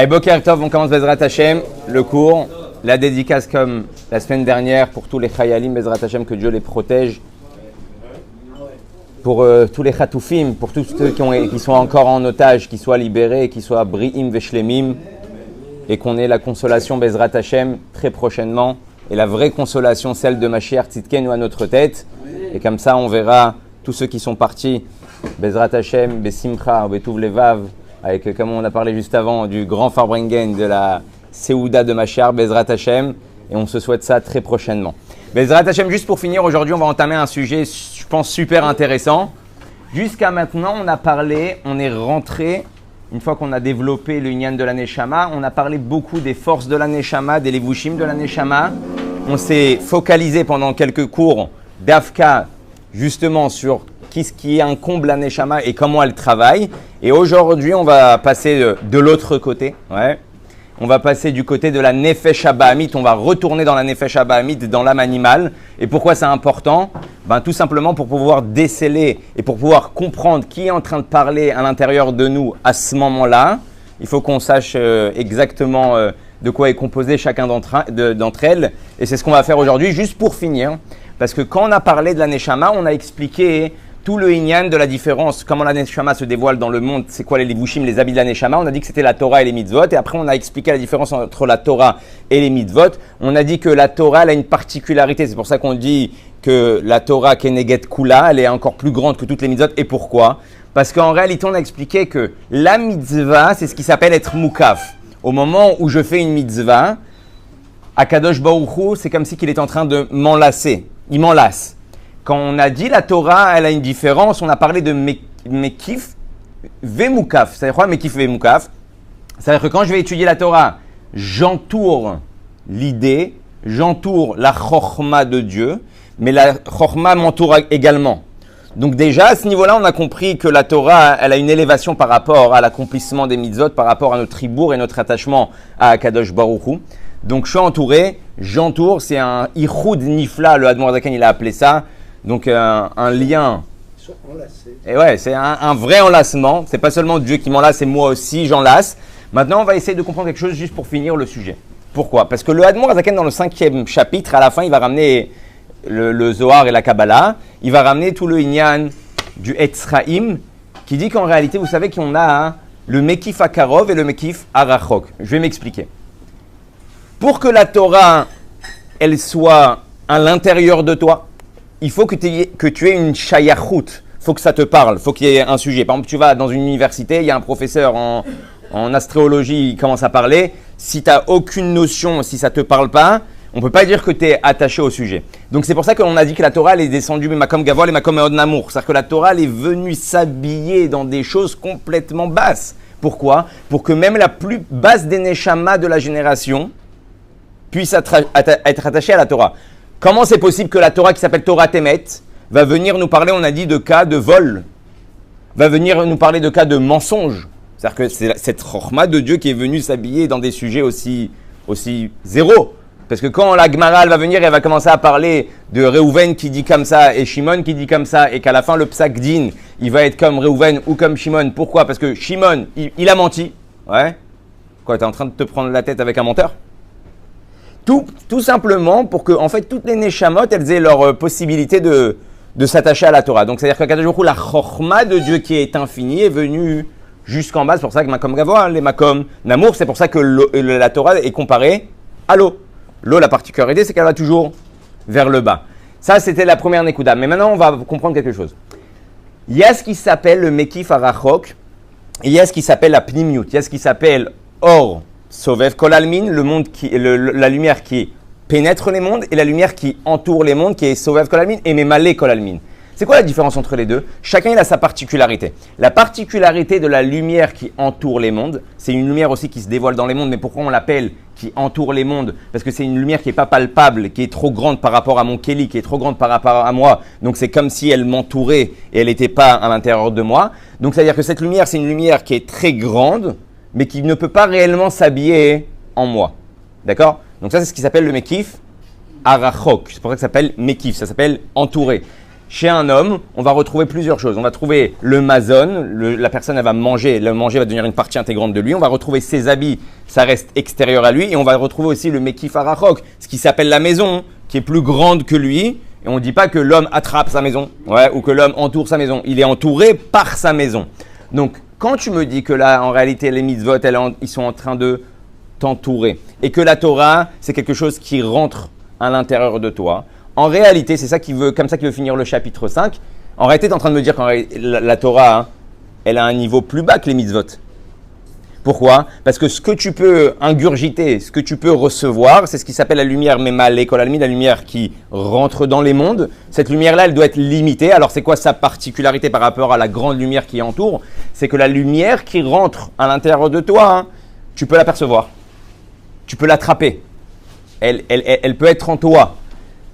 Allez, Boker Tov, on commence Bezrat Hashem, le cours, la dédicace comme la semaine dernière pour tous les Chayalim, Bezrat Hashem, que Dieu les protège, pour tous les Chatoufim, pour tous ceux qui sont encore en otage, qui soient libérés, qui soient Bri'im Veshlemim, et qu'on ait la consolation Bezrat Hashem très prochainement, et la vraie consolation, celle de Mashiach Tzidkenu à notre tête, et comme ça on verra tous ceux qui sont partis, Bezrat Hashem, Besimcha, Betuv Levav, avec, comme on a parlé juste avant, du grand Farbrengen, de la Seouda de Mashiach, Bezrat Hashem, et on se souhaite ça très prochainement. Bezrat Hashem, juste pour finir, aujourd'hui on va entamer un sujet, je pense, super intéressant. Jusqu'à maintenant, on a parlé, on est rentré, une fois qu'on a développé le Inyan de la Neshama, on a parlé beaucoup des forces de la Neshama, des Levushim de la Neshama. On s'est focalisé pendant quelques cours d'Afka, justement, sur ce qui incombe la Neshama et comment elle travaille. Et aujourd'hui, on va passer de l'autre côté. Ouais. On va passer du côté de la Nefesh HaBahamit. On va retourner dans la Nefesh HaBahamit, dans l'âme animale. Et pourquoi c'est important ? Tout simplement pour pouvoir déceler et pour pouvoir comprendre qui est en train de parler à l'intérieur de nous à ce moment-là. Il faut qu'on sache exactement de quoi est composé chacun d'entre elles. Et c'est ce qu'on va faire aujourd'hui, juste pour finir. Parce que quand on a parlé de la Neshama, on a expliqué tout le Inyan de la différence, comment la Neshama se dévoile dans le monde, c'est quoi les Levushim, les habits de la Neshama. On a dit que c'était la Torah et les mitzvot. Et après, on a expliqué la différence entre la Torah et les mitzvot. On a dit que la Torah, elle a une particularité. C'est pour ça qu'on dit que la Torah Keneget Kula, elle est encore plus grande que toutes les mitzvot. Et pourquoi ? Parce qu'en réalité, on a expliqué que la mitzvah, c'est ce qui s'appelle être mukaf. Au moment où je fais une mitzvah, Akadosh Baruch Hu, c'est comme si qu'il est en train de m'enlacer. Il m'enlace. Quand on a dit la Torah, elle a une différence, on a parlé de Mekif Vemukaf. C'est-à-dire quoi Mekif Vemukaf ? C'est-à-dire que quand je vais étudier la Torah, j'entoure l'idée, j'entoure la Chochma de Dieu, mais la Chochma m'entoure également. Donc déjà, à ce niveau-là, on a compris que la Torah, elle a une élévation par rapport à l'accomplissement des mitzvot, par rapport à notre tribour et notre attachement à Kadosh Baruch Hu. Donc je suis entouré, j'entoure, c'est un Ichud Nifla, le Admor Zaken, il a appelé ça. Donc un lien. Ils sont enlacés. Et ouais, c'est un vrai enlacement. C'est pas seulement Dieu qui m'enlace, c'est moi aussi, j'enlace. Maintenant, on va essayer de comprendre quelque chose juste pour finir le sujet. Pourquoi ? Parce que le Admor Zaken, dans le 5e chapitre, à la fin, il va ramener le Zohar et la Kabbalah. Il va ramener tout le Inyan du Etzraïm, qui dit qu'en réalité, vous savez qu'on a le Mekif Akarov et le Mekif Arachok. Je vais m'expliquer. Pour que la Torah, elle soit à l'intérieur de toi, il faut que tu aies une shayachut. Il faut que ça te parle, il faut qu'il y ait un sujet. Par exemple, tu vas dans une université, il y a un professeur en astréologie, il commence à parler. Si tu n'as aucune notion, si ça ne te parle pas, on ne peut pas dire que tu es attaché au sujet. Donc c'est pour ça qu'on a dit que la Torah elle est descendue Makom Gavol et Makom Eod Namour. C'est-à-dire que la Torah elle est venue s'habiller dans des choses complètement basses. Pourquoi ? Pour que même la plus basse des Neshama de la génération puisse être attachée à la Torah. Comment c'est possible que la Torah qui s'appelle Torah Temet va venir nous parler, on a dit, de cas de vol, va venir nous parler de cas de mensonge. C'est-à-dire que c'est cette Chochma de Dieu qui est venue s'habiller dans des sujets aussi zéro. Parce que quand la Gemara elle va venir, elle va commencer à parler de Réhouven qui dit comme ça et Shimon qui dit comme ça et qu'à la fin le Psak Din, il va être comme Réhouven ou comme Shimon. Pourquoi ? Parce que Shimon, il a menti. Ouais. Quoi, t'es en train de te prendre la tête avec un menteur ? Tout simplement pour que, en fait, toutes les Neshamot, elles aient leur possibilité de s'attacher à la Torah. Donc, c'est-à-dire que la Chochma de Dieu qui est infinie est venue jusqu'en bas. C'est pour ça que Makom Gavoa, les Makom Namour, c'est pour ça que la Torah est comparée à l'eau. L'eau, la particularité, c'est qu'elle va toujours vers le bas. Ça, c'était la première Nekuda. Mais maintenant, on va comprendre quelque chose. Il y a ce qui s'appelle le Mekif Arachok, et il y a ce qui s'appelle la Pnimiut. Il y a ce qui s'appelle Or Sovev Kol Almin, la lumière qui pénètre les mondes et la lumière qui entoure les mondes, qui est Sovev Kol Almin et Memale Kol Almin. C'est quoi la différence entre les deux ? Chacun il a sa particularité. La particularité de la lumière qui entoure les mondes, c'est une lumière aussi qui se dévoile dans les mondes, mais pourquoi on l'appelle qui entoure les mondes ? Parce que c'est une lumière qui n'est pas palpable, qui est trop grande par rapport à mon Kéli, qui est trop grande par rapport à moi. Donc c'est comme si elle m'entourait et elle n'était pas à l'intérieur de moi. Donc c'est-à-dire que cette lumière, c'est une lumière qui est très grande, mais qui ne peut pas réellement s'habiller en moi. D'accord ? Donc ça, c'est ce qui s'appelle le Mekif Arachok. C'est pour ça que ça s'appelle Mekif, ça s'appelle entouré. Chez un homme, on va retrouver plusieurs choses. On va trouver le mazon, la personne elle va manger, le manger va devenir une partie intégrante de lui. On va retrouver ses habits, ça reste extérieur à lui. Et on va retrouver aussi le mekif arachok, ce qui s'appelle la maison, qui est plus grande que lui. Et on ne dit pas que l'homme attrape sa maison, ou que l'homme entoure sa maison. Il est entouré par sa maison. Donc, quand tu me dis que là, en réalité, les mitzvot, ils sont en train de t'entourer, et que la Torah, c'est quelque chose qui rentre à l'intérieur de toi, en réalité, c'est ça comme ça qu'il veut finir le chapitre 5. En réalité, tu es en train de me dire que la Torah, hein, elle a un niveau plus bas que les mitzvot. Pourquoi? Parce que ce que tu peux ingurgiter, ce que tu peux recevoir, c'est ce qui s'appelle la lumière mémalée, la lumière qui rentre dans les mondes. Cette lumière-là, elle doit être limitée. Alors, c'est quoi sa particularité par rapport à la grande lumière qui entoure? C'est que la lumière qui rentre à l'intérieur de toi, hein, tu peux l'apercevoir. Tu peux l'attraper. Elle peut être en toi.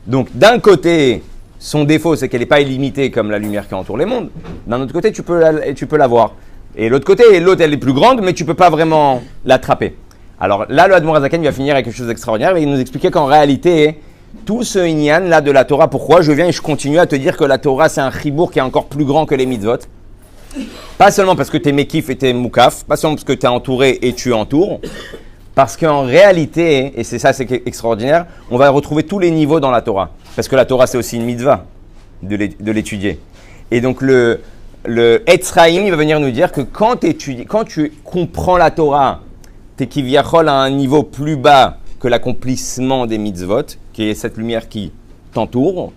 Donc, d'un côté, son défaut, c'est qu'elle n'est pas illimitée comme la lumière qui entoure les mondes. D'un autre côté, tu peux la voir. Et l'autre côté, l'autre, elle est plus grande, mais tu ne peux pas vraiment l'attraper. Alors là, le Admor Hazaken va finir avec quelque chose d'extraordinaire. Il nous expliquait qu'en réalité, tout ce inyan là de la Torah, pourquoi je viens et je continue à te dire que la Torah, c'est un chibour qui est encore plus grand que les mitzvot. Pas seulement parce que tu es mekif et tu es moukaf, pas seulement parce que tu es entouré et tu entoures. Parce qu'en réalité, et c'est ça, c'est extraordinaire, on va retrouver tous les niveaux dans la Torah. Parce que la Torah, c'est aussi une mitzvah de l'étudier. Et donc, le Etzraïm, il va venir nous dire que quand tu comprends la Torah, tu es kivyachol à un niveau plus bas que l'accomplissement des mitzvot, qui est cette lumière qui t'entoure.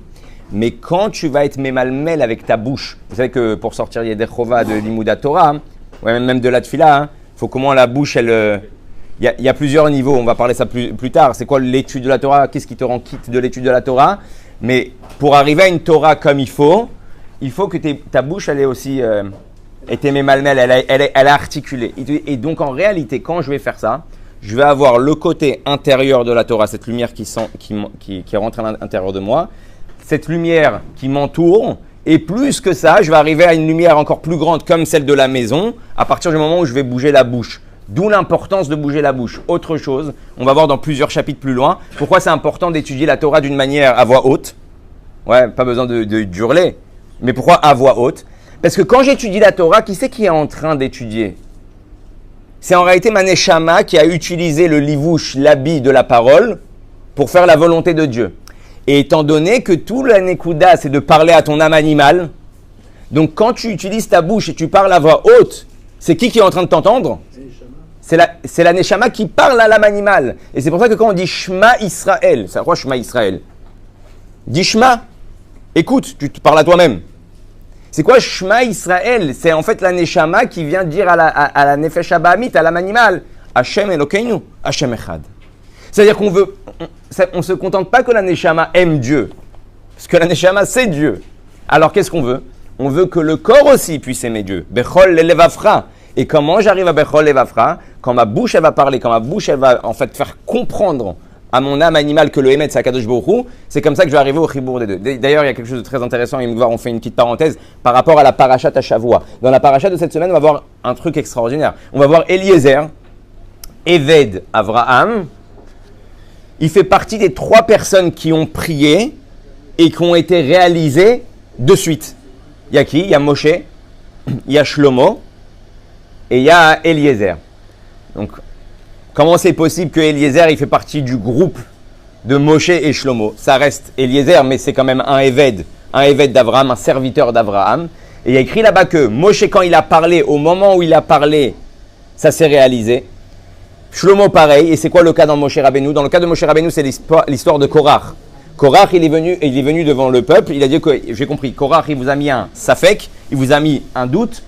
Mais quand tu vas être mémalmel avec ta bouche, vous savez que pour sortir Yeder Chova de l'Imouda Torah, même de la Tfila, il faut comment la bouche, il y a plusieurs niveaux, on va parler ça plus tard. C'est quoi l'étude de la Torah? Qu'est-ce qui te rend quitte de l'étude de la Torah? Mais pour arriver à une Torah comme il faut que ta bouche, elle est aussi été mémalmel, elle est articulée. Et donc en réalité, quand je vais faire ça, je vais avoir le côté intérieur de la Torah, cette lumière qui rentre à l'intérieur de moi, cette lumière qui m'entoure, et plus que ça, je vais arriver à une lumière encore plus grande comme celle de la maison, à partir du moment où je vais bouger la bouche. D'où l'importance de bouger la bouche. Autre chose, on va voir dans plusieurs chapitres plus loin, pourquoi c'est important d'étudier la Torah d'une manière à voix haute. Ouais, pas besoin d'hurler. Mais pourquoi à voix haute? Parce que quand j'étudie la Torah, qui c'est qui est en train d'étudier? C'est en réalité ma neshama qui a utilisé le livouche, l'habit de la parole, pour faire la volonté de Dieu. Et étant donné que tout la nekuda, c'est de parler à ton âme animale, donc quand tu utilises ta bouche et tu parles à voix haute, c'est qui est en train de t'entendre? C'est la neshama qui parle à l'âme animale. Et c'est pour ça que quand on dit Shema Israël, c'est quoi Shema Israël? Dis Shema, écoute, tu te parles à toi-même. C'est quoi Shema Israël? C'est en fait la neshama qui vient dire à la nefesh habahamit, à l'âme animale, Hashem Elokeinu, Hashem Echad. C'est-à-dire qu'on ne se contente pas que la neshama aime Dieu, parce que la neshama c'est Dieu. Alors qu'est-ce qu'on veut? On veut que le corps aussi puisse aimer Dieu. Bechol lelevafra. Et comment j'arrive à Bechol lelevafra? Quand ma bouche elle va parler, quand ma bouche elle va en fait faire comprendre à mon âme animale que le Emet c'est Akadosh Baruch Hu, c'est comme ça que je vais arriver au chibour des deux. D'ailleurs, il y a quelque chose de très intéressant, et on fait une petite parenthèse par rapport à la parashat à Shavua. Dans la parashat de cette semaine, on va voir un truc extraordinaire. On va voir Eliezer, Eved Avraham. Il fait partie des 3 personnes qui ont prié et qui ont été réalisées de suite. Il y a qui? Il y a Moshe, il y a Shlomo et il y a Eliezer. Donc, comment c'est possible que Eliezer il fait partie du groupe de Moshe et Shlomo? Ça reste Eliezer, mais c'est quand même un Eved d'Abraham, un serviteur d'Abraham. Et il y a écrit là-bas que Moshe, quand il a parlé, au moment où il a parlé, ça s'est réalisé. Shlomo pareil. Et c'est quoi le cas dans Moshe Rabbeinu? Dans le cas de Moshe Rabbeinu, c'est l'histoire de Korach. Korach, il est venu devant le peuple. Il a dit que, j'ai compris, Korach, il vous a mis un safek, il vous a mis un doute.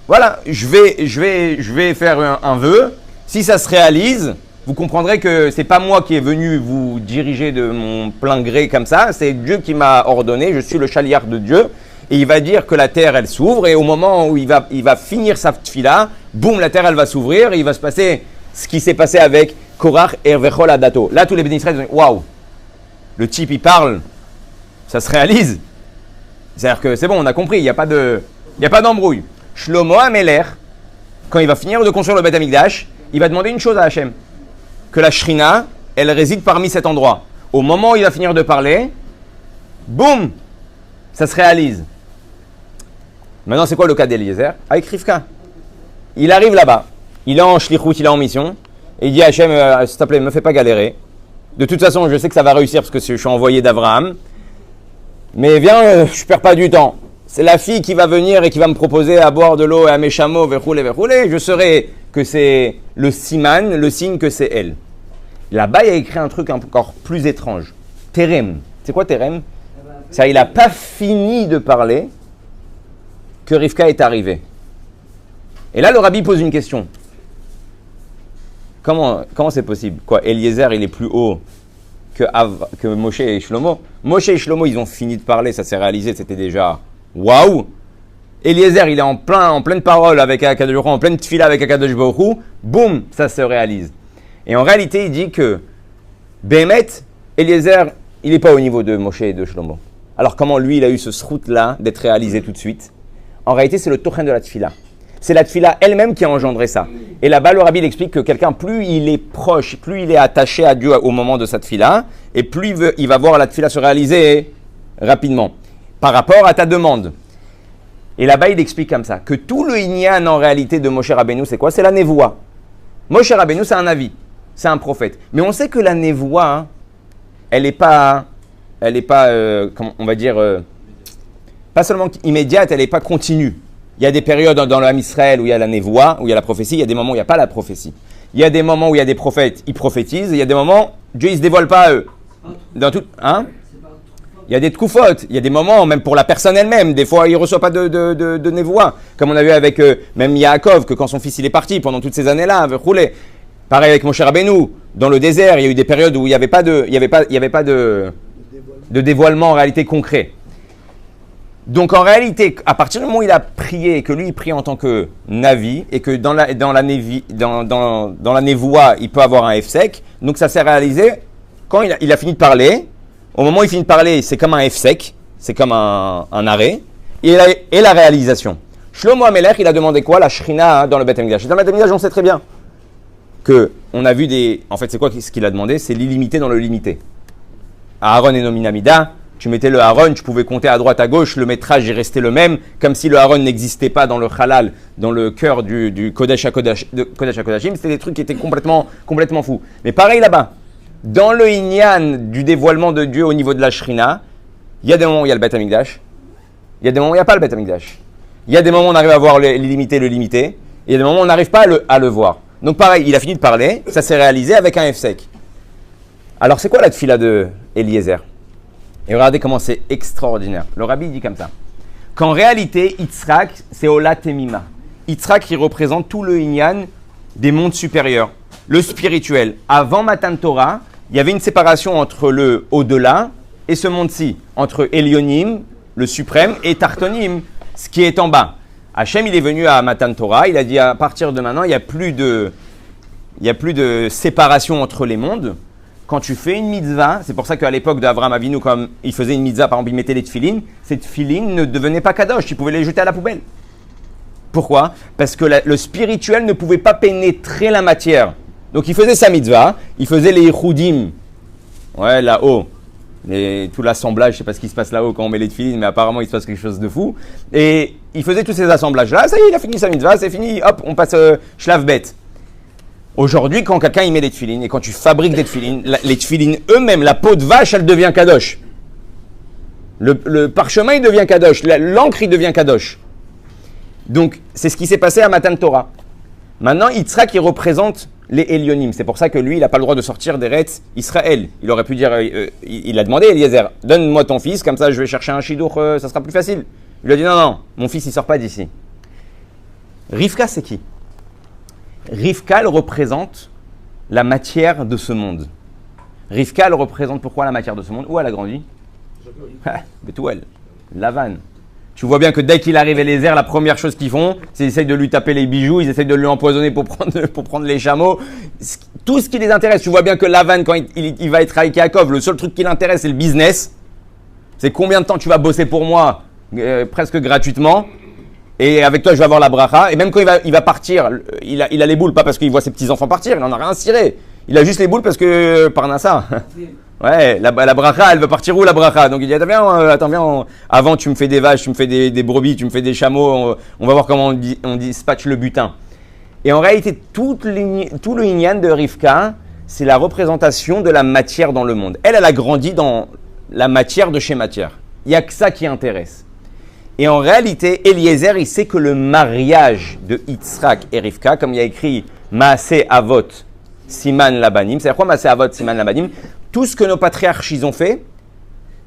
Voilà, je vais faire un vœu. Si ça se réalise, vous comprendrez que c'est pas moi qui est venu vous diriger de mon plein gré comme ça. C'est Dieu qui m'a ordonné. Je suis le chaliard de Dieu. Et il va dire que la terre, elle s'ouvre. Et au moment où il va finir sa tfila, boum, la terre, elle va s'ouvrir. Et il va se passer ce qui s'est passé avec Korach et Vechol Adato. Là, tous les bénis Israël disent waouh, le type, il parle, ça se réalise. C'est-à-dire que c'est bon, on a compris, il n'y a pas d'embrouille. Shlomo Ameler, quand il va finir de construire le Beth Amikdash, il va demander une chose à Hachem, que la Shrina, elle réside parmi cet endroit. Au moment où il va finir de parler, boum, Ça se réalise. Maintenant, c'est quoi le cas d'Eliezer? Avec Rivka. Il arrive là-bas. Il est en shlichut, il est en mission. Et il dit à Hachem, s'il te plaît, ne me fais pas galérer. De toute façon, je sais que ça va réussir parce que je suis envoyé d'Abraham. Mais viens, je ne perds pas du temps. C'est la fille qui va venir et qui va me proposer à boire de l'eau et à mes chameaux, verroulé. Je saurai que c'est le siman, le signe que c'est elle. Là-bas, il a écrit un truc encore plus étrange. Terem. C'est quoi Terem? C'est-à-dire, il n'a pas fini de parler que Rivka est arrivée. Et là, le rabbi pose une question. Comment c'est possible? Quoi, Eliezer, il est plus haut que Moshe et Shlomo? Moshe et Shlomo, ils ont fini de parler, ça s'est réalisé, c'était déjà waouh! Eliezer, il est en pleine parole avec Akadosh Baruch Hu, en pleine tfila avec Akadosh Baruch Hu, boum, ça se réalise. Et en réalité, il dit que Bémet, Eliezer, il n'est pas au niveau de Moshe et de Shlomo. Alors comment lui, il a eu ce srout-là d'être réalisé tout de suite? En réalité, c'est le tochen de la tfila. C'est la tfila elle-même qui a engendré ça. Et là-bas, le rabbi il explique que quelqu'un, plus il est proche, plus il est attaché à Dieu au moment de sa tfila, et plus il va voir la tfila se réaliser rapidement, par rapport à ta demande. Et là-bas, il explique comme ça, que tout le inyan en réalité de Moshe Rabbeinu, c'est quoi? C'est la névoie. Moshe Rabbeinu, c'est un avis, c'est un prophète. Mais on sait que la névoie, elle n'est pas, comment on va dire, pas seulement immédiate, elle n'est pas continue. Il y a des périodes dans l'âme Israël où il y a la névoie, où il y a la prophétie. Il y a des moments où il n'y a pas la prophétie. Il y a des moments où il y a des prophètes, ils prophétisent. Et il y a des moments, Dieu ne se dévoile pas à eux. Dans tout, hein? Il y a des tkoufot. Il y a des moments, même pour la personne elle-même, des fois, il ne reçoit pas de névoie. Comme on a vu avec même Yaakov, que quand son fils il est parti, pendant toutes ces années-là, avait roulé. Pareil avec Moshe Rabbeinu. Dans le désert, il y a eu des périodes où il n'y avait pas de dévoilement en réalité concret. Donc en réalité, à partir du moment où il a prié, et que lui il prie en tant que Navi, et que dans la névoie, il peut avoir un F-sec, donc ça s'est réalisé quand il a fini de parler. Au moment où il finit de parler, c'est comme un F-sec, c'est comme un arrêt, et la réalisation. Shlomo HaMelech, il a demandé quoi? La Shrina dans le Beth Amikdash. Dans le Beth Amikdash, on sait très bien qu'on a vu des... En fait, c'est quoi ce qu'il a demandé? C'est l'illimité dans le limité. Aaron et Nominamida, tu mettais le Aaron, tu pouvais compter à droite, à gauche, le métrage est resté le même, comme si le Aaron n'existait pas dans le halal, dans le cœur du Kodesh HaKodashim. C'était des trucs qui étaient complètement fous. Mais pareil là-bas, dans le Inyan du dévoilement de Dieu au niveau de la Shrina, il y a des moments où il y a le Beth Amikdash, il y a des moments où il n'y a pas le Beth Amikdash. Il y a des moments où on arrive à voir l'illimité, le limité, et il y a des moments où on n'arrive pas à le voir. Donc pareil, il a fini de parler, ça s'est réalisé avec un F-sec. Alors c'est quoi la tfila de Eliezer? Et regardez comment c'est extraordinaire. Le rabbi dit comme ça. Qu'en réalité, Yitzhak, c'est Ola Temima. Yitzhak, il représente tout le Inyan des mondes supérieurs. Le spirituel. Avant Matan Torah, il y avait une séparation entre le au-delà et ce monde-ci. Entre Elyonim, le suprême, et Tartonim, ce qui est en bas. Hachem, il est venu à Matan Torah. Il a dit à partir de maintenant, il n'y a plus de séparation entre les mondes. Quand tu fais une mitzvah, c'est pour ça qu'à l'époque d'Avraham Avinu, comme il faisait une mitzvah, par exemple, il mettait les tefilines, ces tefilines ne devenaient pas kadosh, tu pouvais les jeter à la poubelle. Pourquoi? Parce que le spirituel ne pouvait pas pénétrer la matière. Donc il faisait sa mitzvah, il faisait les yichudim, ouais, là-haut, tout l'assemblage, je ne sais pas ce qui se passe là-haut quand on met les tefilines, mais apparemment il se passe quelque chose de fou. Et il faisait tous ces assemblages-là, ça y est, il a fini sa mitzvah, c'est fini, hop, on passe shlav bet. Aujourd'hui, quand quelqu'un y met des tefilines et quand tu fabriques des tefilines, les tefilines eux-mêmes, la peau de vache, elle devient kadosh. Le parchemin, il devient kadosh. L'encre, il devient kadosh. Donc, c'est ce qui s'est passé à Matan Torah. Maintenant, Yitzhak, il représente les Elyonim. C'est pour ça que lui, il n'a pas le droit de sortir d'Eretz Israël. Il aurait pu dire, il a demandé à Eliezer, donne-moi ton fils, comme ça je vais chercher un shidour, ça sera plus facile. Il lui a dit, non, mon fils, il ne sort pas d'ici. Rivka, c'est qui? Rivka, elle représente la matière de ce monde. Rivka, elle représente pourquoi la matière de ce monde? Où elle a grandi? Bethuel, Lavan. Tu vois bien que dès qu'il arrive Eliezer, la première chose qu'ils font, c'est qu'ils essayent de lui taper les bijoux, ils essayent de lui empoisonner pour prendre les chameaux. Tout ce qui les intéresse. Tu vois bien que Lavan, quand il va être avec Yaakov, le seul truc qui l'intéresse, c'est le business. C'est combien de temps tu vas bosser pour moi, presque gratuitement. Et avec toi, je vais avoir la bracha. Et même quand il va partir, il a les boules, pas parce qu'il voit ses petits-enfants partir, il n'en a rien à cirer. Il a juste les boules parce que, Parnassa, Ouais, la bracha, elle va partir où la bracha? Donc il dit, attends, viens, avant tu me fais des vaches, tu me fais des brebis, tu me fais des chameaux, on va voir comment on dispatche le butin. Et en réalité, tout le Inyan de Rivka, c'est la représentation de la matière dans le monde. Elle a grandi dans la matière de chez matière. Il n'y a que ça qui intéresse. Et en réalité, Eliezer, il sait que le mariage de Yitzhak et Rivka, comme il y a écrit Maaseh Avot Siman Labanim, c'est-à-dire quoi Maaseh Avot Siman Labanim? Tout ce que nos patriarches ils ont fait,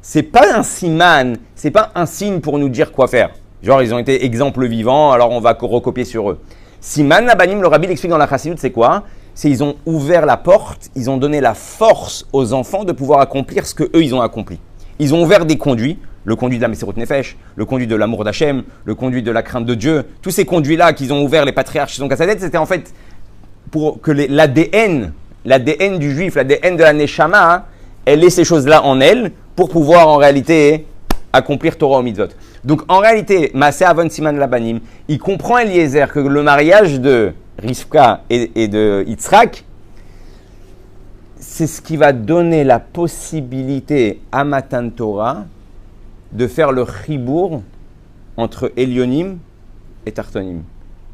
c'est pas un siman, c'est pas un signe pour nous dire quoi faire. Genre ils ont été exemples vivants, alors on va recopier sur eux. Siman Labanim, le rabbi l'explique dans la Chassidut, c'est quoi? C'est ils ont ouvert la porte, ils ont donné la force aux enfants de pouvoir accomplir ce que eux ils ont accompli. Ils ont ouvert des conduits, le conduit de la Messirut Nefesh, le conduit de l'amour d'Hachem, le conduit de la crainte de Dieu. Tous ces conduits-là qu'ils ont ouverts, les patriarches, ils ont cassé la tête, c'était en fait pour que l'ADN du juif, l'ADN de la Neshama, elle ait ces choses-là en elle pour pouvoir en réalité accomplir Torah ou Mitzvot. Donc en réalité, Maaseh Avon Siman Labanim, il comprend Eliezer que le mariage de Rivka et de Yitzhak, c'est ce qui va donner la possibilité à Matan Torah de faire le chibour entre Elyonim et Tartonim,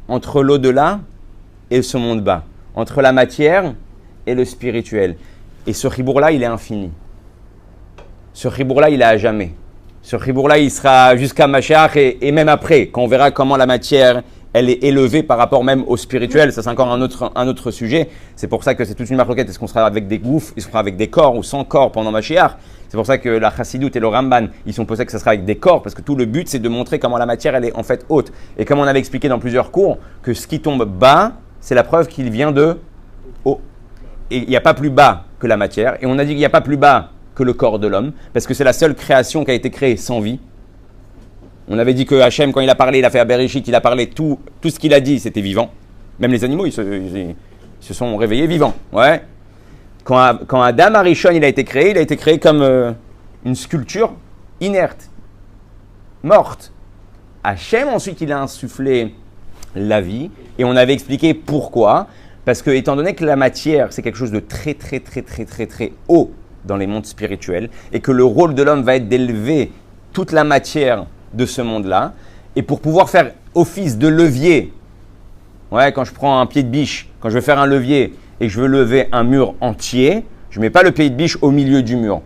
entre l'au-delà et ce monde bas, entre la matière et le spirituel. Et ce chibour-là, il est infini. Ce chibour-là, il est à jamais. Ce chibour-là, il sera jusqu'à Mashiach et même après, quand on verra comment la matière, elle est élevée par rapport même au spirituel. Ça, c'est encore un autre sujet. C'est pour ça que c'est toute une marloquette. Est-ce qu'on sera avec des gouffres, est-ce qu'on sera avec des corps ou sans corps pendant Mashiach? C'est pour ça que la Chassidut et le Ramban, ils sont posés que ça sera avec des corps, parce que tout le but, c'est de montrer comment la matière, elle est en fait haute. Et comme on avait expliqué dans plusieurs cours, que ce qui tombe bas, c'est la preuve qu'il vient de haut. Et il n'y a pas plus bas que la matière. Et on a dit qu'il n'y a pas plus bas que le corps de l'homme, parce que c'est la seule création qui a été créée sans vie. On avait dit que Hachem, quand il a parlé, il a fait à Bereshit, il a parlé, tout ce qu'il a dit, c'était vivant. Même les animaux, ils se sont réveillés vivants. Ouais. Quand Adam Arishon, il a été créé comme une sculpture inerte, morte. Hachem, ensuite, il a insufflé la vie, et on avait expliqué pourquoi. Parce que, étant donné que la matière, c'est quelque chose de très, très, très, très, très, très haut dans les mondes spirituels, et que le rôle de l'homme va être d'élever toute la matière de ce monde-là, et pour pouvoir faire office de levier, ouais, quand je prends un pied de biche, quand je veux faire un levier et que je veux lever un mur entier, je ne mets pas le pied de biche au milieu du mur,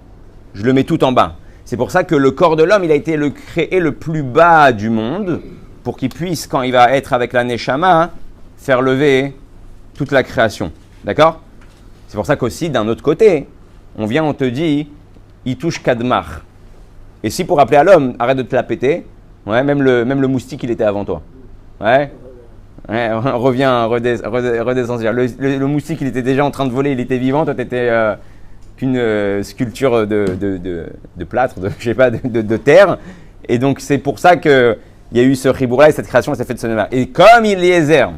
je le mets tout en bas. C'est pour ça que le corps de l'homme, il a été créé le plus bas du monde, pour qu'il puisse, quand il va être avec la Neshama, faire lever toute la création. D'accord? C'est pour ça qu'aussi, d'un autre côté, on te dit, il touche Kadmar. Et si pour rappeler à l'homme, arrête de te la péter, ouais, même le moustique, il était avant toi. Ouais, reviens, redescends. Le moustique, il était déjà en train de voler, il était vivant, toi, tu étais qu'une sculpture de plâtre, je sais pas, de terre. Et donc, c'est pour ça qu'il y a eu ce ribour-là et cette création, elle s'est faite de ce nom-là. Et comme Eliezer,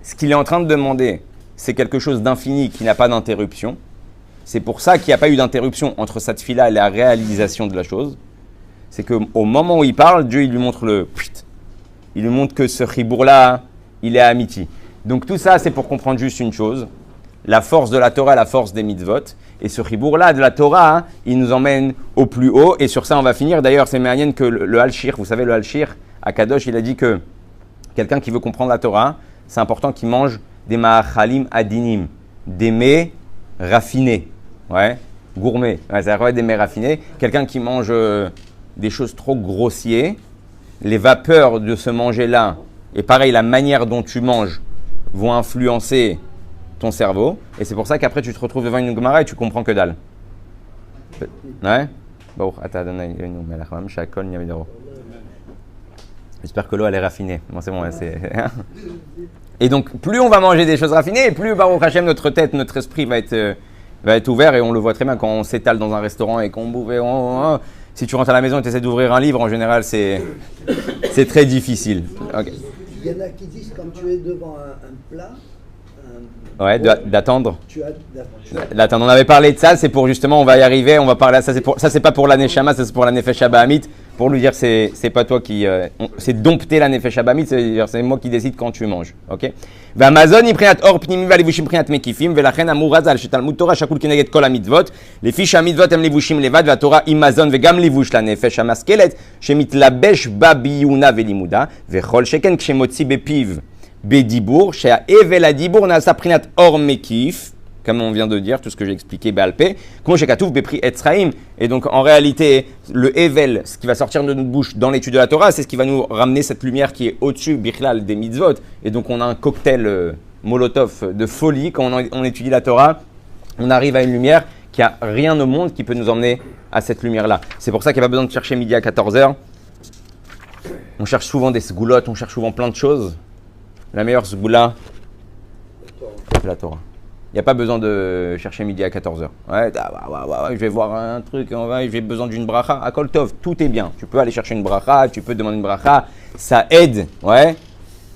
ce qu'il est en train de demander, c'est quelque chose d'infini qui n'a pas d'interruption. C'est pour ça qu'il n'y a pas eu d'interruption entre cette fille-là et la réalisation de la chose. C'est qu'au moment où il parle, Dieu il lui montre il lui montre que ce ribour-là, il est à amitié. Donc tout ça, c'est pour comprendre juste une chose. La force de la Torah, la force des mitzvot. Et ce ribour-là de la Torah, il nous emmène au plus haut. Et sur ça, on va finir. D'ailleurs, c'est Mérienne que le Al-Shir, vous savez, le Al-Shir, à Kadosh, il a dit que quelqu'un qui veut comprendre la Torah, c'est important qu'il mange des ma'achalim adinim, des mets raffinés. Ouais, gourmet. Ouais, ça va des mets raffinés. Quelqu'un qui mange des choses trop grossières, les vapeurs de ce manger-là, et pareil, la manière dont tu manges, vont influencer ton cerveau. Et c'est pour ça qu'après, tu te retrouves devant une Gemara et tu comprends que dalle. Ouais. Bon, j'espère que l'eau, elle est raffinée. Bon, c'est bon, c'est... Et donc, plus on va manger des choses raffinées, plus, Baruch Hashem, notre tête, notre esprit va être ouvert. Et on le voit très bien quand on s'étale dans un restaurant et qu'on bouffe. Si tu rentres à la maison et tu essaies d'ouvrir un livre, en général, c'est très difficile. Okay. Il y en a qui disent quand tu es devant un plat... Ouais, d'attendre. D'attendre. On avait parlé de ça, c'est pour justement, on va y arriver, on va parler. Ça, c'est pas pour la Neshama, ça c'est pour la Nefesh Bahamit, pour lui dire c'est pas toi qui c'est dompter la nefesh abamit, c'est moi qui décide quand tu manges, ok? והמזון מבחינת אור פנימי והלבושים מבחינת מקיפים, ולכן אמור רז"ל שתלמוד תורה שקול כנגד כל המצוות, לפי שהמצוות הם לבושים לבד והתורה היא מזון וגם ליבוש לנפש המשכלת, שמתלבש בה בעיונה ולימודה, וכל שכן כשמוציא בפיו בדיבור, שההבל הדיבור נעשה מבחינת אור מקיף, comme on vient de dire, tout ce que j'ai expliqué, Béalpé, comme chez Katouf, Bepri Etzraïm. Et donc, en réalité, le Evel, ce qui va sortir de notre bouche dans l'étude de la Torah, c'est ce qui va nous ramener cette lumière qui est au-dessus, Bichlal, des mitzvot. Et donc, on a un cocktail Molotov de folie. Quand on étudie la Torah, on arrive à une lumière qui a rien au monde qui peut nous emmener à cette lumière-là. C'est pour ça qu'il n'y a pas besoin de chercher midi à 14h. On cherche souvent des sgoulottes, on cherche souvent plein de choses. La meilleure sgoula, c'est la Torah. Il n'y a pas besoin de chercher midi à 14h. Ouais, je vais voir un truc, j'ai besoin d'une bracha. À Koltov, tout est bien. Tu peux aller chercher une bracha, tu peux demander une bracha. Ça aide, ouais.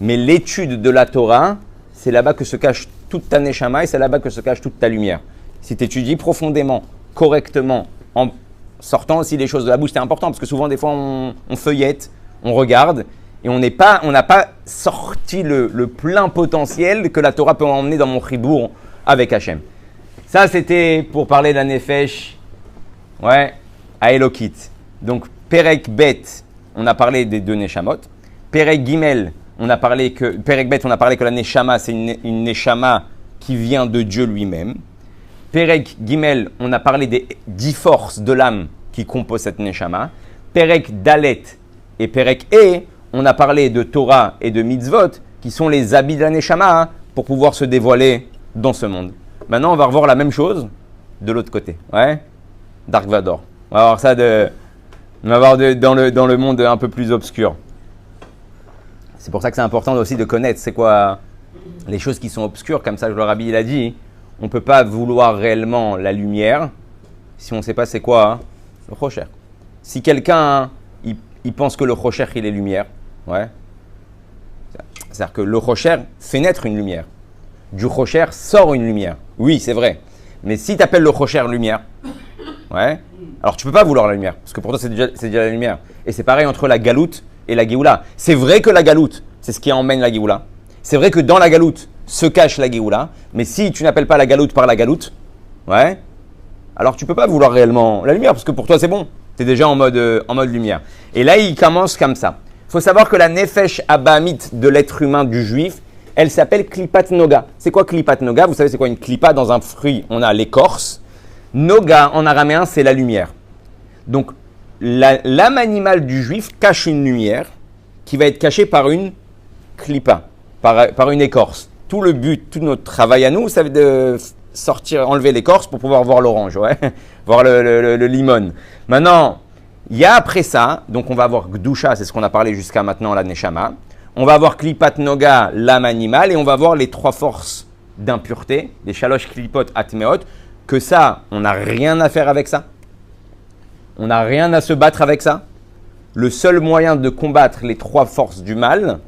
Mais l'étude de la Torah, c'est là-bas que se cache toute ta neshama et c'est là-bas que se cache toute ta lumière. Si tu étudies profondément, correctement, en sortant aussi les choses de la bouche, c'est important parce que souvent, des fois, on feuillette, on regarde et on n'a pas sorti le plein potentiel que la Torah peut emmener dans mon chibour avec Hachem. Ça, c'était pour parler de la Nefesh, ouais, à Elokit. Donc, Perek Bet, on a parlé des deux Neshamot. Perek Gimel, Perek Bet, on a parlé que la Neshama, c'est une Neshama qui vient de Dieu lui-même. Perek Gimel, on a parlé des 10 forces de l'âme qui composent cette Neshama. Perek Dalet et Perek E, on a parlé de Torah et de Mitzvot, qui sont les habits de la Neshama hein, pour pouvoir se dévoiler dans ce monde. Maintenant, on va revoir la même chose de l'autre côté. Ouais, Dark Vador. On va voir ça dans le monde un peu plus obscur. C'est pour ça que c'est important aussi de connaître c'est quoi les choses qui sont obscures. Comme ça, le Rabbi il a dit, on ne peut pas vouloir réellement la lumière si on ne sait pas c'est quoi hein, le Chocher. Si quelqu'un il pense que le Chocher il est lumière, ouais, c'est-à-dire que le Chocher fait naître une lumière. Du Chocher sort une lumière. Oui, c'est vrai. Mais si tu appelles le Chocher lumière, ouais, alors tu ne peux pas vouloir la lumière, parce que pour toi, c'est déjà la lumière. Et c'est pareil entre la galoute et la Géoula. C'est vrai que la galoute, c'est ce qui emmène la Géoula. C'est vrai que dans la galoute se cache la Géoula. Mais si tu n'appelles pas la galoute par la galoute, ouais, alors tu ne peux pas vouloir réellement la lumière, parce que pour toi, c'est bon. Tu es déjà en mode lumière. Et là, il commence comme ça. Il faut savoir que la Nefesh Abahamit de l'être humain du juif, elle s'appelle Klipat Noga. C'est quoi Klipat Noga? Vous savez, c'est quoi une klipa? Dans un fruit, on a l'écorce. Noga, en araméen, c'est la lumière. Donc, l'âme animale du juif cache une lumière qui va être cachée par une klipa, par une écorce. Tout le but, tout notre travail à nous, c'est de enlever l'écorce pour pouvoir voir l'orange, ouais, voir le limon. Maintenant, il y a après ça, donc on va avoir Gdusha, c'est ce qu'on a parlé jusqu'à maintenant, la Neshama. On va voir Klipat Noga, l'âme animale, et on va voir les 3 forces d'impureté, les Shalosh Klipot Atmeot, que ça, on n'a rien à faire avec ça. On n'a rien à se battre avec ça. Le seul moyen de combattre les 3 forces du mal,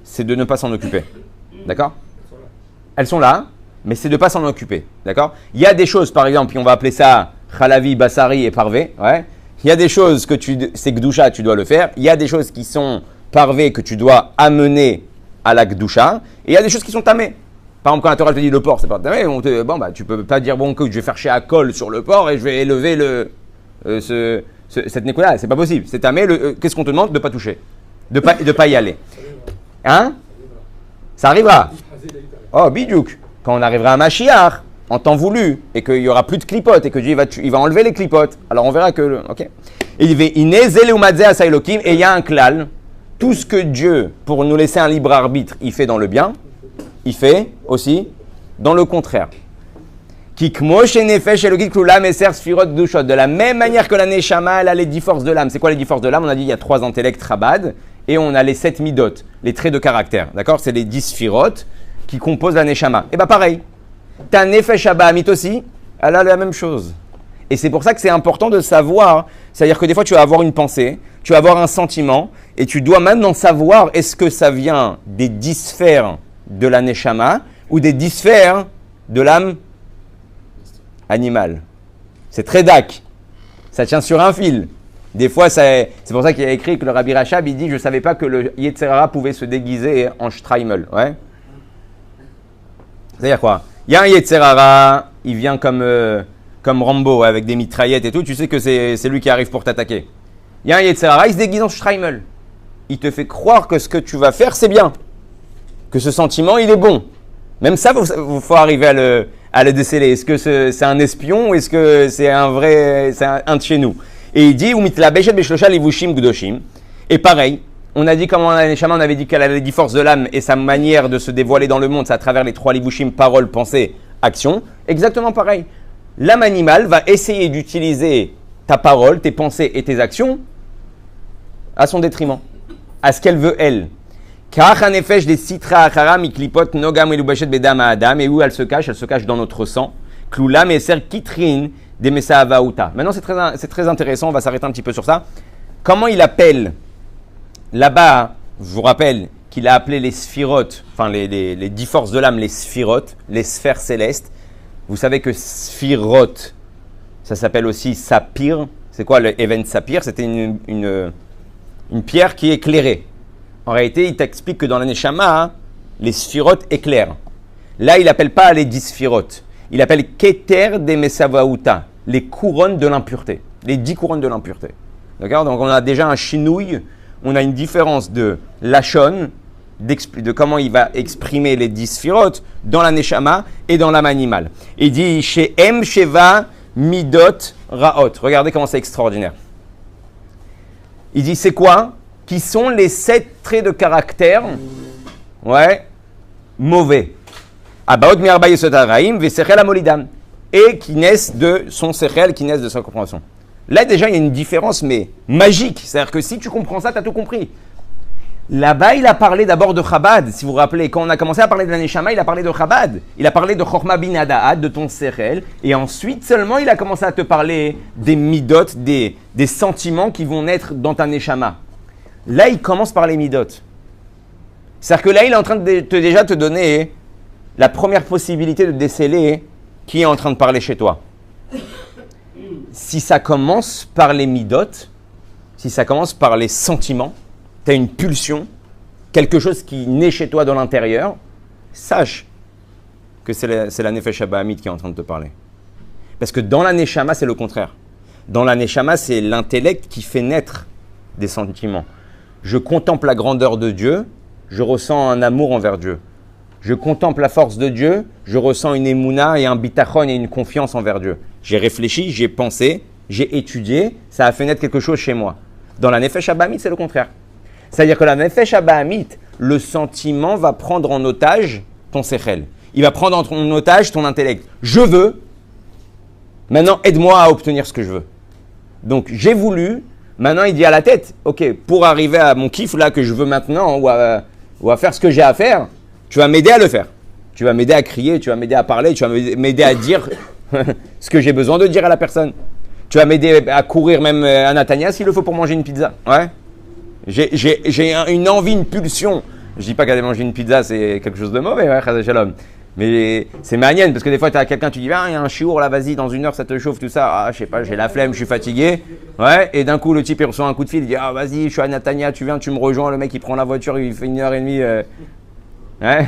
c'est de ne pas s'en occuper. D'accord? Elles sont là, mais c'est de ne pas s'en occuper. D'accord? Il y a des choses, par exemple, puis on va appeler ça Khalavi, Bassari et Parvé. Ouais. Il y a des choses que c'est Gdusha, tu dois le faire. Il y a des choses qui sont Parvé que tu dois amener à la Gdusha, et il y a des choses qui sont tamées. Par exemple, quand la Torah te dit le porc, c'est pas tamé, tu peux pas dire bon que je vais faire à col sur le porc et je vais élever cette Nékoula, c'est pas possible. C'est tamé, qu'est-ce qu'on te demande? De pas toucher, de pas y aller. Hein? Ça arrivera. Oh, bidouk. Quand on arrivera à Mashiach, en temps voulu, et qu'il y aura plus de clipotes, et que Dieu il va enlever les clipotes, alors on verra que, ok. Et il dit et il y a un klal. Tout ce que Dieu, pour nous laisser un libre arbitre, il fait dans le bien, il fait aussi dans le contraire. De la même manière que la Neshama, elle a les 10 forces de l'âme. C'est quoi les 10 forces de l'âme? On a dit il y a 3 intellects rabad et on a les 7 midot, les traits de caractère. D'accord? C'est les 10 sphirotes qui composent la Neshama. Et bien pareil, ta Nefesh Abahamit aussi, elle a la même chose. Et c'est pour ça que c'est important de savoir, c'est-à-dire que des fois tu vas avoir une pensée, tu vas avoir un sentiment, et tu dois maintenant savoir est-ce que ça vient des 10 sphères de la Neshama ou des 10 sphères de l'âme animale. C'est très dac, ça tient sur un fil. Des fois, c'est pour ça qu'il y a écrit que le Rabbi Rachab, il dit, je ne savais pas que le Yetzer Hara pouvait se déguiser en Streimel. Ouais. C'est-à-dire quoi? Il y a un Yetzer Hara, il vient comme Rambo, avec des mitraillettes et tout, tu sais que c'est lui qui arrive pour t'attaquer. Il y a un Yetzer Hara, il se déguise en Streimel. Il te fait croire que ce que tu vas faire, c'est bien. Que ce sentiment, il est bon. Même ça, il faut arriver à le déceler. Est-ce que c'est un espion ou est-ce que c'est un de chez nous? Et il dit, et pareil, on a dit comment on avait dit qu'elle avait les 10 forces de l'âme et sa manière de se dévoiler dans le monde, c'est à travers les 3 livushim, parole, pensée, action. Exactement pareil. L'âme animale va essayer d'utiliser ta parole, tes pensées et tes actions à son détriment, à ce qu'elle veut elle. Car en effet, des citra achara miklipot nogam elubashet bedam adam, et où elle se cache dans notre sang. Kloula meser kitrin des mesaavaouta. Maintenant, c'est très intéressant, on va s'arrêter un petit peu sur ça. Comment il appelle là-bas, je vous rappelle qu'il a appelé les sphirotes, enfin les 10 forces de l'âme, les sphirotes, les sphères célestes. Vous savez que sphirote, ça s'appelle aussi saphir. C'est quoi le Even saphir? C'était une pierre qui est éclairée. En réalité, il t'explique que dans la Neshama, les sphirotes éclairent. Là, il n'appelle pas les 10 sphirotes. Il appelle Keter de Mesavaouta, les couronnes de l'impureté. Les 10 couronnes de l'impureté. D'accord? Donc, on a déjà un chinouille, on a une différence de Lachon, de comment il va exprimer les 10 sphirotes dans la Neshama et dans l'âme animale. Il dit chez M, Sheva, Midot, Raot. Regardez comment c'est extraordinaire. Il dit c'est quoi? Qui sont les 7 traits de caractère mauvais. Abaot mi'arba yesod haraim ve'sechel amolidam. Et qui naissent de son sechel, qui naissent de sa compréhension. Là, déjà, il y a une différence, mais magique. C'est-à-dire que si tu comprends ça, tu as tout compris. Là-bas, il a parlé d'abord de Chabad. Si vous vous rappelez, quand on a commencé à parler de la Neshama, il a parlé de Chabad. Il a parlé de Chochma bin Adaad, de ton sechel. Et ensuite seulement, il a commencé à te parler des midot, des sentiments qui vont naître dans ta Neshama. Là, il commence par les midot. C'est-à-dire que là, il est en train de déjà te donner la première possibilité de déceler qui est en train de parler chez toi. Si ça commence par les midot, si ça commence par les sentiments, tu as une pulsion, quelque chose qui naît chez toi dans l'intérieur, sache que c'est la Nefesh Abahamit qui est en train de te parler. Parce que dans la Neshama, c'est le contraire. Dans la Neshama, c'est l'intellect qui fait naître des sentiments. Je contemple la grandeur de Dieu, je ressens un amour envers Dieu. Je contemple la force de Dieu, je ressens une émouna et un bitachon et une confiance envers Dieu. J'ai réfléchi, j'ai pensé, j'ai étudié, ça a fait naître quelque chose chez moi. Dans la Nefesh Abahamit, c'est le contraire. C'est-à-dire que la Nefesh Abahamit, le sentiment va prendre en otage ton sechel. Il va prendre en otage ton intellect. Je veux, maintenant aide-moi à obtenir ce que je veux. Donc j'ai voulu, maintenant il dit à la tête, ok, pour arriver à mon kiff là que je veux maintenant ou à faire ce que j'ai à faire, tu vas m'aider à le faire. Tu vas m'aider à crier, tu vas m'aider à parler, tu vas m'aider à dire ce que j'ai besoin de dire à la personne. Tu vas m'aider à courir même à Natania s'il le faut pour manger une pizza. Ouais. J'ai une envie, une pulsion. Je dis pas qu'aller manger une pizza c'est quelque chose de mauvais, ouais, Chazé Shalom. Mais c'est manienne parce que des fois tu as quelqu'un, tu dis ah, il y a un chiour là, vas-y, dans 1 heure ça te chauffe, tout ça. Ah, je sais pas, j'ai la flemme, je suis fatigué. Ouais, et d'un coup le type il reçoit un coup de fil, il dit ah, vas-y, je suis à Natania, tu viens, tu me rejoins. Le mec il prend la voiture, il fait 1h30. Ouais.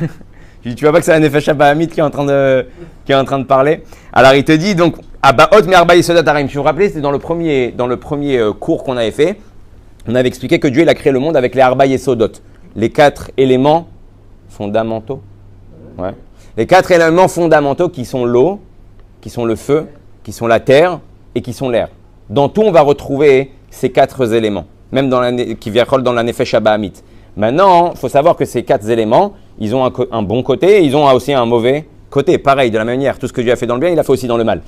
Je dis, tu vois pas que c'est un Nefesh Abahamit qui est en train de parler. Alors il te dit donc Abaot mi'arba yesodot haraim. Si vous vous rappelez, c'était dans le premier cours qu'on avait fait. On avait expliqué que Dieu il a créé le monde avec les Arba Yesodot, les 4 éléments fondamentaux. Ouais. Les 4 éléments fondamentaux qui sont l'eau, qui sont le feu, qui sont la terre et qui sont l'air. Dans tout, on va retrouver ces 4 éléments, même qui viennent dans la Nefesh Abahamit. Maintenant, il faut savoir que ces 4 éléments, ils ont un bon côté et ils ont aussi un mauvais côté. Pareil, de la même manière, tout ce que Dieu a fait dans le bien, il a fait aussi dans le mal.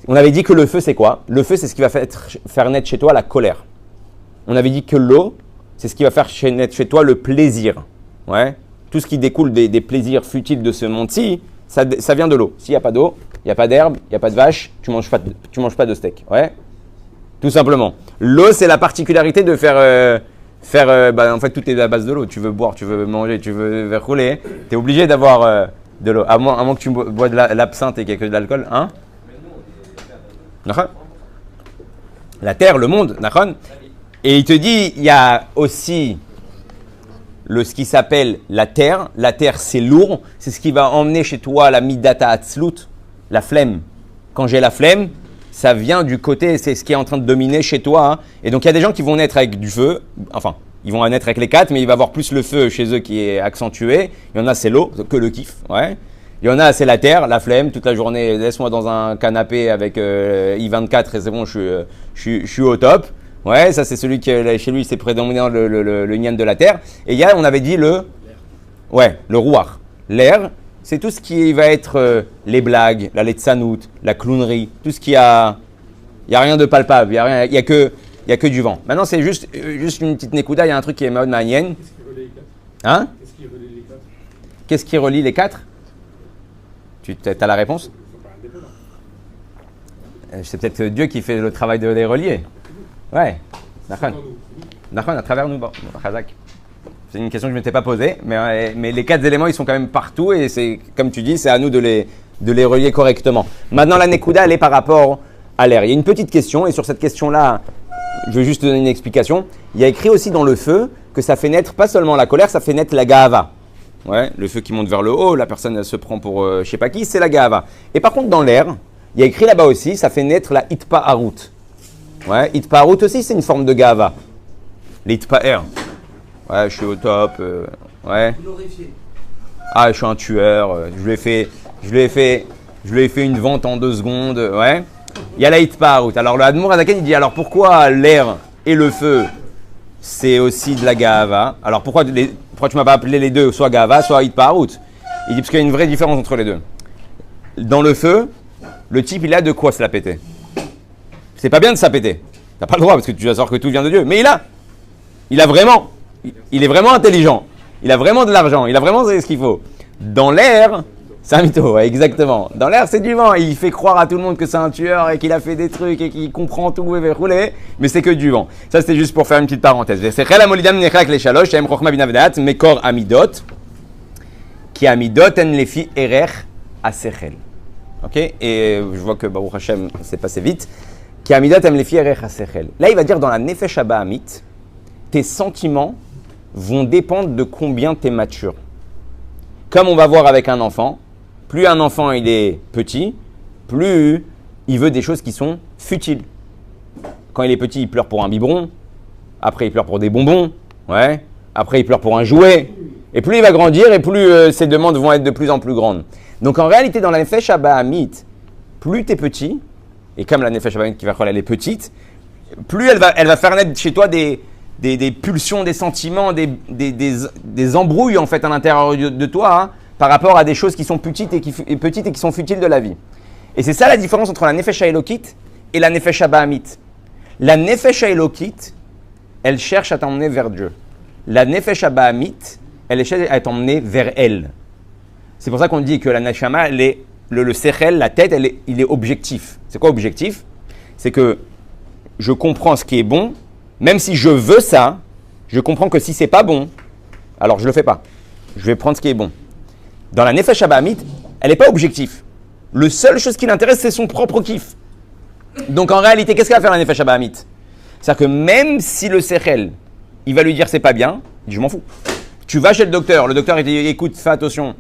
On avait dit que le feu, c'est quoi? Le feu, c'est ce qui va faire naître chez toi la colère. On avait dit que l'eau, c'est ce qui va faire naître chez toi le plaisir. Ouais. Tout ce qui découle des plaisirs futiles de ce monde-ci, ça vient de l'eau. S'il n'y a pas d'eau, il n'y a pas d'herbe, il n'y a pas de vache, tu manges pas de steak. Ouais. Tout simplement. L'eau, c'est la particularité de faire en fait, tout est à la base de l'eau. Tu veux boire, tu veux manger, tu veux rouler. Tu es obligé d'avoir de l'eau. À moins que tu bois de l'absinthe et qu'il n'y ait que de l'alcool. Hein? La terre, le monde, d'accord. Et il te dit, il y a aussi ce qui s'appelle la terre. La terre, c'est lourd. C'est ce qui va emmener chez toi la midata atzlut, la flemme. Quand j'ai la flemme, ça vient du côté, c'est ce qui est en train de dominer chez toi. Hein. Et donc, il y a des gens qui vont naître avec du feu. Enfin, ils vont naître avec les quatre, mais il va y avoir plus le feu chez eux qui est accentué. Il y en a, c'est l'eau, que le kiff. Ouais. Il y en a, c'est la terre, la flemme. Toute la journée, laisse-moi dans un canapé avec I24 et c'est bon, je suis au top. Ouais, ça c'est celui qui, chez lui, c'est prédominant le yin de la terre. Et il y a, on avait dit le rouar. L'air, c'est tout ce qui va être les blagues, la letsanout, la clownerie, tout ce qui a... Il n'y a rien de palpable, il n'y a que du vent. Maintenant, c'est juste une petite nekuda, il y a un truc qui est mode manienne. Hein? Qu'est-ce qui relie les quatre? Tu as la réponse? C'est peut-être Dieu qui fait le travail de les relier. Ouais, d'accord, à travers nous, Khazak. C'est une question que je ne m'étais pas posée, mais les quatre éléments, ils sont quand même partout et c'est, comme tu dis, c'est à nous de les relier correctement. Maintenant, la Nekuda, elle est par rapport à l'air. Il y a une petite question et sur cette question-là, je vais juste te donner une explication. Il y a écrit aussi dans le feu que ça fait naître pas seulement la colère, ça fait naître la Gahava. Ouais, le feu qui monte vers le haut, la personne elle se prend pour je sais pas qui, c'est la Gahava. Et par contre, dans l'air, il y a écrit là-bas aussi, ça fait naître la Itpa Harut. Ouais, Itpa Harut aussi, c'est une forme de Gahava. L'Itpa Air. Ouais, je suis au top. Ouais. Ah, je suis un tueur. Je lui ai fait une vente en 2 secondes. Ouais. Il y a la Itpa Harut. Alors le Admour Azaken, il dit alors pourquoi l'air et le feu, c'est aussi de la Gahava? Alors pourquoi tu m'as pas appelé les deux, soit Gahava, soit Itpa Harut? Il dit parce qu'il y a une vraie différence entre les deux. Dans le feu, le type, il a de quoi se la péter. C'est pas bien de se la péter. T'as pas le droit parce que tu vas savoir que tout vient de Dieu. Mais il est vraiment intelligent. Il a vraiment de l'argent. Il a vraiment ce qu'il faut. Dans l'air, c'est un mytho, ouais, exactement. Dans l'air, c'est du vent. Il fait croire à tout le monde que c'est un tueur et qu'il a fait des trucs et qu'il comprend tout et rouler. Mais c'est que du vent. Ça, c'était juste pour faire une petite parenthèse. Mekor amidot. Qui amidot en lefi erech asechel. Ok? Et je vois que Baruch Hashem, c'est passé vite. Qui amidot en lefi erech asechel. Là, il va dire dans la nefesh habahamit, tes sentiments vont dépendre de combien tu es mature. Comme on va voir avec un enfant, plus un enfant il est petit, plus il veut des choses qui sont futiles. Quand il est petit, il pleure pour un biberon, après il pleure pour des bonbons, ouais, après il pleure pour un jouet, et plus il va grandir et plus ses demandes vont être de plus en plus grandes. Donc en réalité, dans la Nefesh Habahamit, plus tu es petit, et comme la Nefesh Habahamit qui va elle est petite, plus elle va faire naître chez toi des pulsions, des sentiments, des embrouilles en fait à l'intérieur de toi hein, par rapport à des choses qui sont petites et qui sont futiles de la vie. Et c'est ça la différence entre la Nefesh Haelokit et la Nefesh Habahamit. La Nefesh Haelokit, elle cherche à t'emmener vers Dieu. La Nefesh Habahamit, elle cherche à t'emmener vers elle. C'est pour ça qu'on dit que la Neshama, le Sechel, la tête, il est objectif. C'est quoi objectif? C'est que je comprends ce qui est bon. Même si je veux ça, je comprends que si c'est pas bon, alors je le fais pas. Je vais prendre ce qui est bon. Dans la Nefesh Habahamit, elle n'est pas objective. Le seule chose qui l'intéresse, c'est son propre kiff. Donc en réalité, qu'est-ce qu'elle va faire la Nefesh Habahamit? C'est-à-dire que même si le Sechel, il va lui dire c'est pas bien, il dit je m'en fous. Tu vas chez le docteur il dit écoute, fais attention,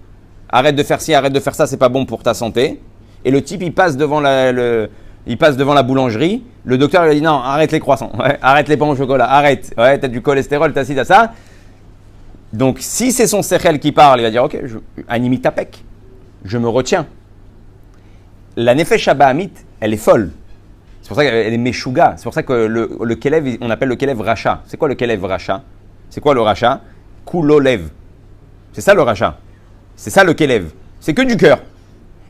arrête de faire ci, arrête de faire ça, c'est pas bon pour ta santé. Et le type, il passe devant la boulangerie, le docteur il a dit non, arrête les croissants, ouais, arrête les pains au chocolat, arrête, ouais, t'as du cholestérol, t'as ci, t'as ça. Donc si c'est son sechel qui parle, il va dire ok, animi tapek, je me retiens. La Nefesh Habahamit, elle est folle. C'est pour ça qu'elle est meshuga. C'est pour ça que le Kelev, on appelle le Kelev Racha. C'est quoi le Kelev Racha? C'est quoi le Racha? Kulolev. C'est ça le Racha. C'est ça le Kelev. C'est que du cœur.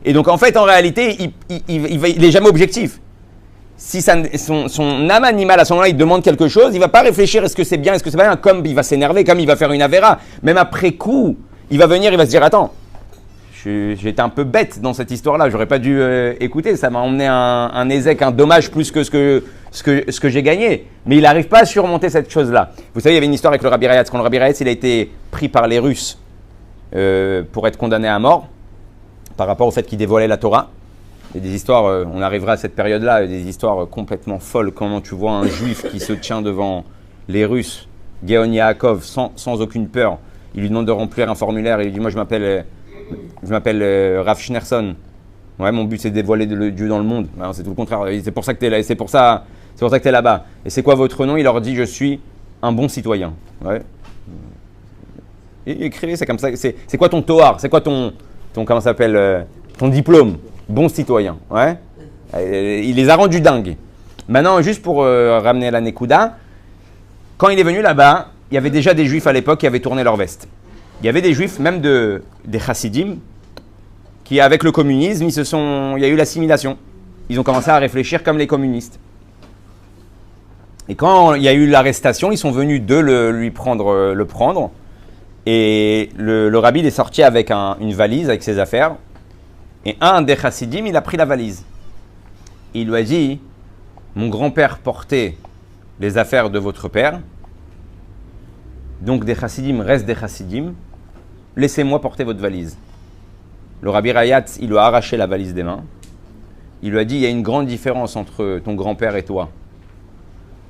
Et donc en fait, en réalité, il est jamais objectif. Si son âme animale à ce moment-là, il demande quelque chose, il va pas réfléchir est-ce que c'est bien, est-ce que c'est pas bien, comme il va s'énerver, comme il va faire une avéra. Même après coup, il va venir, il va se dire attends, j'ai été un peu bête dans cette histoire-là, j'aurais pas dû écouter, ça m'a emmené un ézec, un dommage plus que ce que j'ai gagné. Mais il n'arrive pas à surmonter cette chose-là. Vous savez, il y avait une histoire avec le Rabbi Rayatz. Quand le Rabbi Rayatz, il a été pris par les Russes pour être condamné à mort par rapport au fait qu'il dévoilait la Torah. Il y a des histoires, on arrivera à cette période-là, il y a des histoires complètement folles. Comment tu vois un juif qui se tient devant les Russes, Geon Yaakov, sans aucune peur. Il lui demande de remplir un formulaire et il lui dit, moi je m'appelle Rav Schneerson. Ouais, mon but c'est de dévoiler le Dieu dans le monde. Ben, c'est tout le contraire. C'est pour ça que tu es là, c'est pour ça que tu es là-bas. Et c'est quoi votre nom? Il leur dit, je suis un bon citoyen. Ouais. Et écrivez, c'est comme ça. C'est quoi ton toar? C'est quoi ton comment ça s'appelle, ton diplôme? Bon citoyen. Ouais. Il les a rendus dingues. Maintenant, juste pour ramener la Nekuda, quand il est venu là-bas, il y avait déjà des juifs à l'époque qui avaient tourné leur veste. Il y avait des juifs, même des chassidim, qui avec le communisme, il y a eu l'assimilation. Ils ont commencé à réfléchir comme les communistes. Et quand il y a eu l'arrestation, ils sont venus le prendre. Et le rabbi est sorti avec une valise avec ses affaires. Et un des chassidim, il a pris la valise. Il lui a dit, mon grand-père portait les affaires de votre père. Donc des chassidim restent des chassidim. Laissez-moi porter votre valise. Le rabbi Rayat, il lui a arraché la valise des mains. Il lui a dit, il y a une grande différence entre ton grand-père et toi.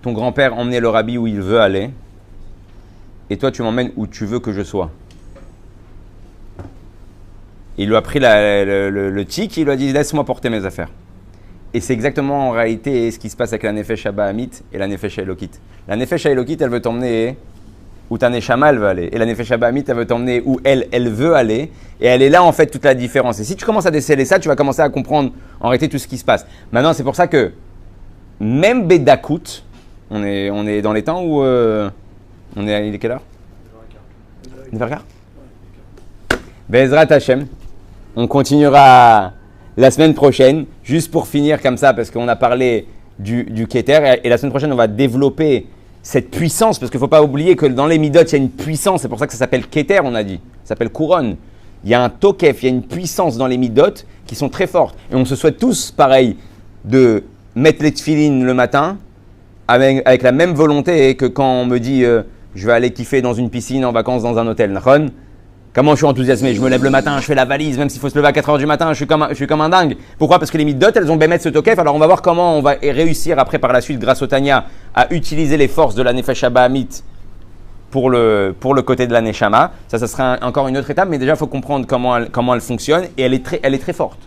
Ton grand-père emmenait le rabbi où il veut aller. Et toi, tu m'emmènes où tu veux que je sois. Il lui a pris le tic, il lui a dit, laisse-moi porter mes affaires. Et c'est exactement en réalité ce qui se passe avec la Nefesh Habahamit et la Nefesh Haelokit. La Nefesh Haelokit, elle veut t'emmener où ta Neshama, elle veut aller. Et la Nefesh Habahamit, elle veut t'emmener où elle veut aller. Et elle est là, en fait, toute la différence. Et si tu commences à déceler ça, tu vas commencer à comprendre en réalité tout ce qui se passe. Maintenant, c'est pour ça que même Bedakut, on est dans les temps où... il est quelle heure? 9h15. Bezrat Hashem. On continuera la semaine prochaine, juste pour finir comme ça, parce qu'on a parlé du Keter. Et la semaine prochaine, on va développer cette puissance, parce qu'il ne faut pas oublier que dans les Midot, il y a une puissance. C'est pour ça que ça s'appelle Keter, on a dit. Ça s'appelle couronne. Il y a un Tokef, il y a une puissance dans les Midot qui sont très fortes. Et on se souhaite tous, pareil, de mettre les tefilines le matin, avec la même volonté que quand on me dit je vais aller kiffer dans une piscine en vacances dans un hôtel. Nahon, comment je suis enthousiasmé? Je me lève le matin, je fais la valise, même s'il faut se lever à 4h du matin, je suis comme un dingue. Pourquoi? Parce que les midot, elles ont bémettre ce tokef. Alors on va voir comment on va réussir après par la suite, grâce au Tanya, à utiliser les forces de la Nefesh Habahamit pour le côté de la Neshama. Ça sera encore une autre étape, mais déjà il faut comprendre comment elle fonctionne et elle est très forte.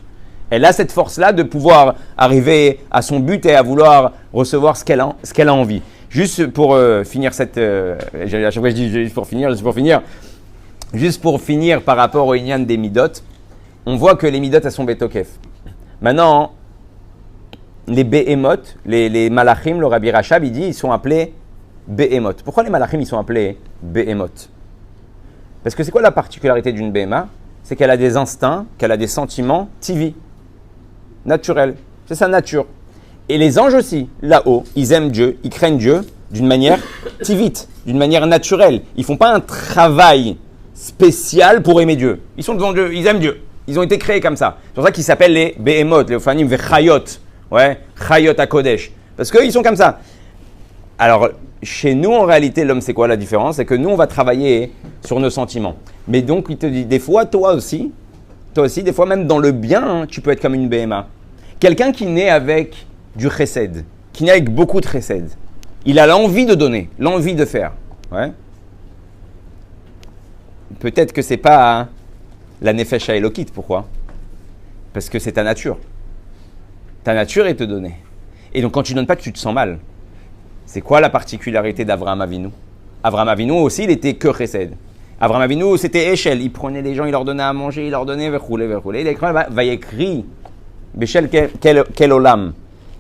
Elle a cette force-là de pouvoir arriver à son but et à vouloir recevoir ce qu'elle a envie. Juste pour finir à chaque fois je dis juste pour finir par rapport au Inyan des Midot, on voit que les Midot, elles sont Betokef. Maintenant, les Behemoth, les Malachim, le Rabbi Rachab, il dit, ils sont appelés Behemoth. Pourquoi les Malachim, ils sont appelés Behemoth? Parce que c'est quoi la particularité d'une Behema? C'est qu'elle a des instincts, qu'elle a des sentiments tivi, naturels. C'est sa nature. Et les anges aussi, là-haut, ils aiment Dieu, ils craignent Dieu d'une manière tivite, d'une manière naturelle. Ils ne font pas un travail spécial pour aimer Dieu. Ils sont devant Dieu, ils aiment Dieu. Ils ont été créés comme ça. C'est pour ça qu'ils s'appellent les Behemoth, les Ophanim Vechayot. Ouais, Chayot à Kodesh. Parce qu'ils sont comme ça. Alors, chez nous, en réalité, l'homme, c'est quoi la différence? C'est que nous, on va travailler sur nos sentiments. Mais donc, il te dit, des fois, toi aussi, des fois, même dans le bien, hein, tu peux être comme une Behema. Quelqu'un qui naît avec du chesed, qui naît avec beaucoup de chesed. Il a l'envie de donner, l'envie de faire. Ouais. Peut-être que c'est pas la Nefesh Haelokit. Pourquoi? Parce que c'est ta nature. Ta nature est te donner. Et donc quand tu donnes pas, tu te sens mal. C'est quoi la particularité d'Avraham Avinu? Avraham Avinu aussi, il était que chesed. Avraham Avinu, c'était échelle. Il prenait les gens, il leur donnait à manger, il leur donnait verroulé. Il a écrit, va écrire, Beshel kel olam.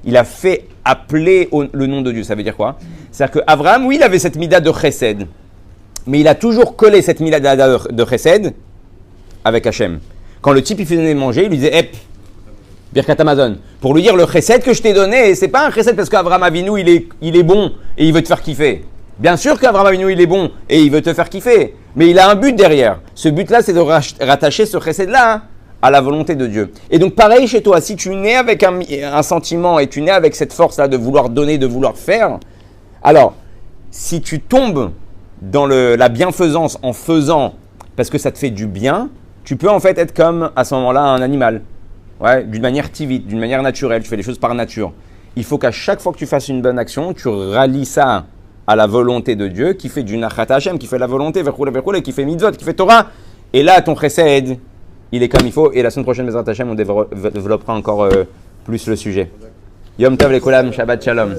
Il a fait appeler le nom de Dieu. Ça veut dire quoi? C'est-à-dire qu'Avraham, oui, il avait cette mida de chesed. Mais il a toujours collé cette mida de chesed avec Hachem. Quand le type, il faisait manger, il lui disait, Hep, Birkat Amazon. Pour lui dire, le chesed que je t'ai donné, c'est pas un chesed parce qu'Avraham Avinu, il est bon et il veut te faire kiffer. Bien sûr qu'Avraham Avinu, il est bon et il veut te faire kiffer. Mais il a un but derrière. Ce but-là, c'est de rattacher ce chesed-là à la volonté de Dieu. Et donc pareil chez toi, si tu nais avec un sentiment et tu nais avec cette force-là de vouloir donner, de vouloir faire, alors si tu tombes dans la bienfaisance en faisant parce que ça te fait du bien, tu peux en fait être comme à ce moment-là un animal. Ouais, d'une manière tivite, d'une manière naturelle. Tu fais les choses par nature. Il faut qu'à chaque fois que tu fasses une bonne action, tu rallies ça à la volonté de Dieu, qui fait du nachat Hashem, qui fait la volonté, qui fait mitzvot, qui fait Torah. Et là, ton chesed, il est comme il faut. Et la semaine prochaine, Bezrat Hashem, on développera encore plus le sujet. Yom Tov, les Shabbat Shalom.